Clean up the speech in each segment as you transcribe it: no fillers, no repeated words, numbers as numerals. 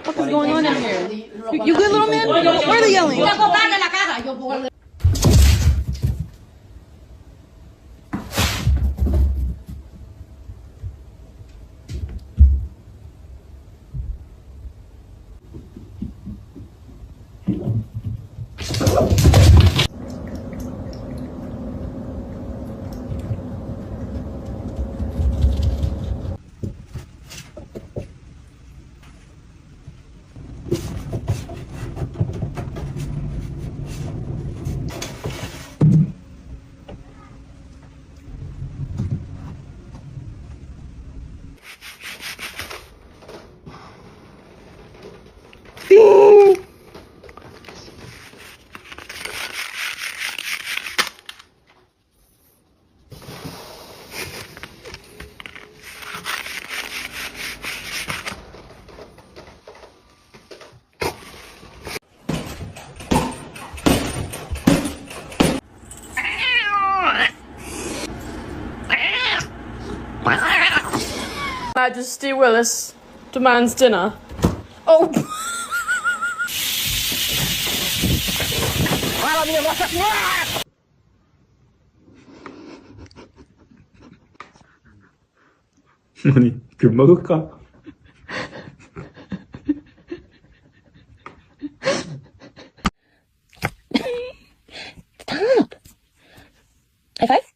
What is going on in here? You good, little man? Why are they yelling? Majesty Willis demands dinner. Oh! 아니, 그 먹을까? Stop! High five?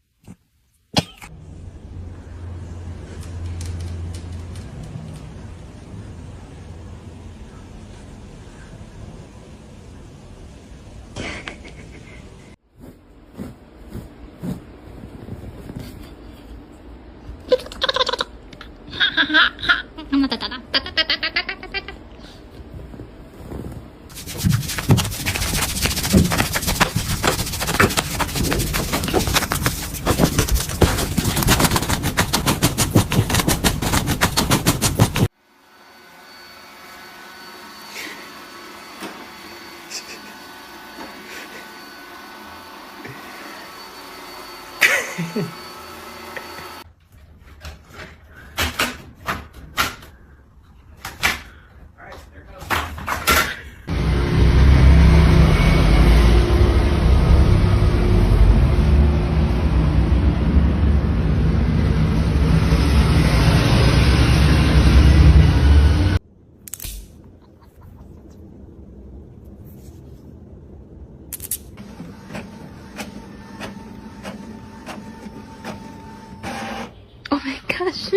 Oh my gosh.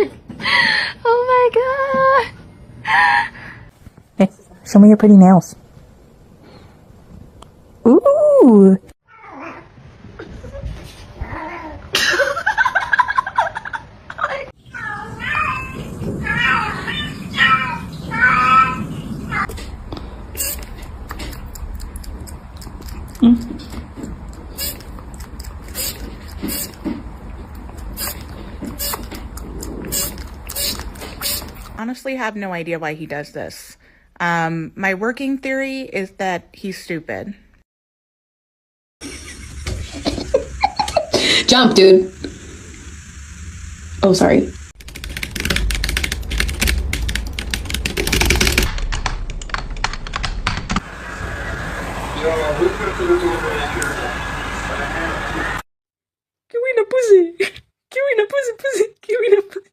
Oh my god. Hey, show me your pretty nails. Ooh. Honestly have no idea why he does this. My working theory is that he's stupid. Jump, dude. Oh, sorry. Kiwi na pussy. Kiwi na pussy, pussy. Kiwi na pussy.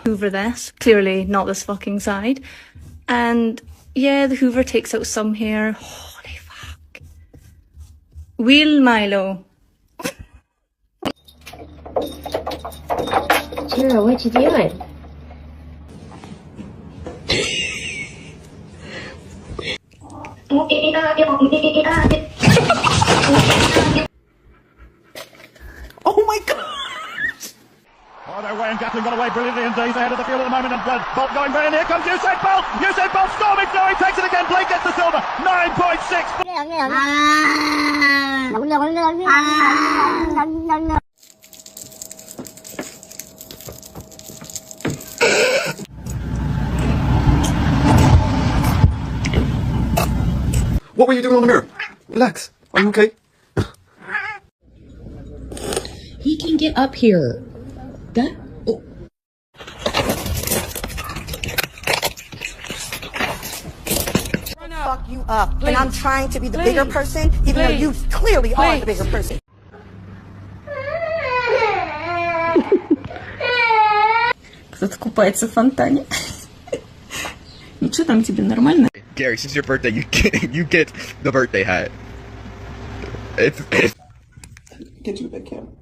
Hoover this, clearly not this fucking side. And yeah, the Hoover takes out some hair. Holy fuck. Wheel Milo. Tara, what you doing? Oh my god! Oh, they're away and Gatling got away brilliantly indeed. He's ahead of the field at the moment and Bolt going very, and here comes Usain Bolt! Usain Bolt storming through, he takes it again, Blake gets the silver, 9.6! What were you doing on the mirror? Relax. Are you okay? He can get up here. That. Oh. Fuck you up. Please. And I'm trying to be the bigger person, even though you clearly are the bigger person. Кто-то купается в фонтане. Ну что там тебе, нормально? Gary, since your birthday, you get the birthday hat. It's get you a big camera.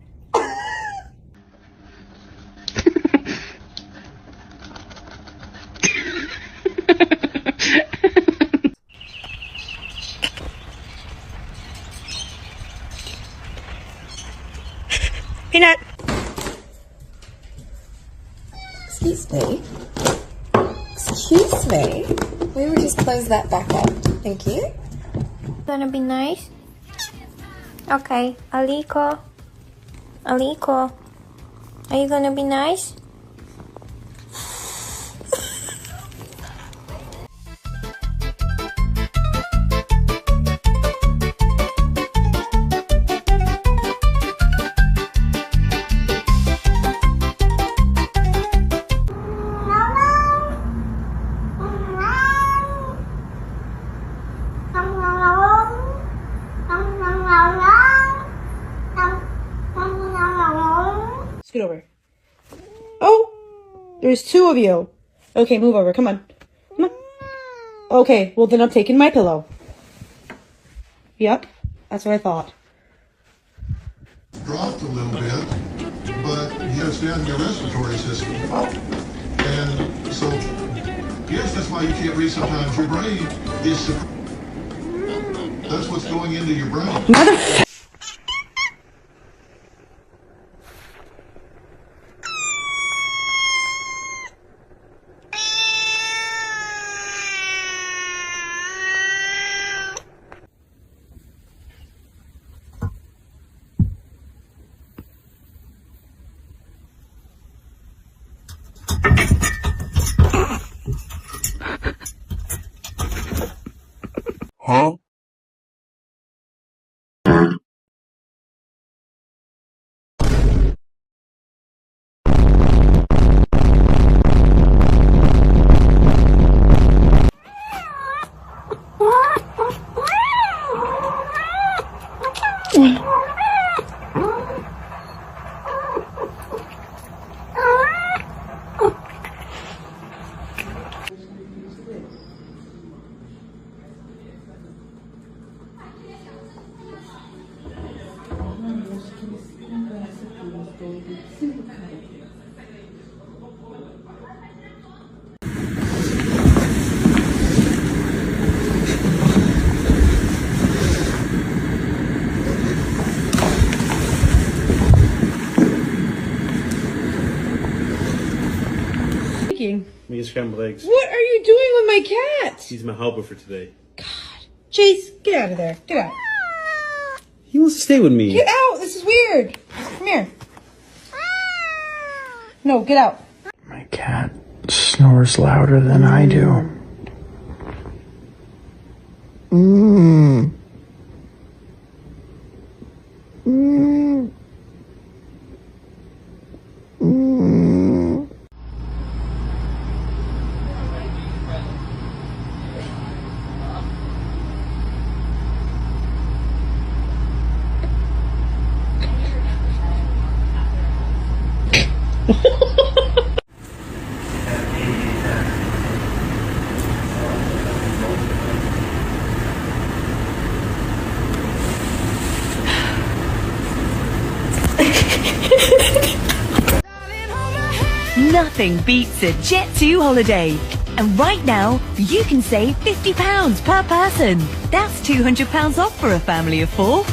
Peanut. Excuse me. Excuse me. We will just close that back up. Thank you. Gonna be nice? Okay, Aliko. Aliko. Are you gonna be nice? Scoot over. Oh, there's two of you. Okay, move over. Come on. Come on. Okay, well then I'm taking my pillow. Yep, that's what I thought. Dropped a little bit, but he has down your respiratory system. And so, yes, that's why you can't read sometimes. Your brain is, that's what's going into your brain. Motherfucker. Huh? Make scrambled eggs. What are you doing with my cat? He's my helper for today. God. Chase, get out of there. Get out. He wants to stay with me. Get out. This is weird. Come here. No, get out. My cat snores louder than I do. Nothing beats a Jet2 holiday. And right now, you can save £50 per person. That's £200 off for a family of 4.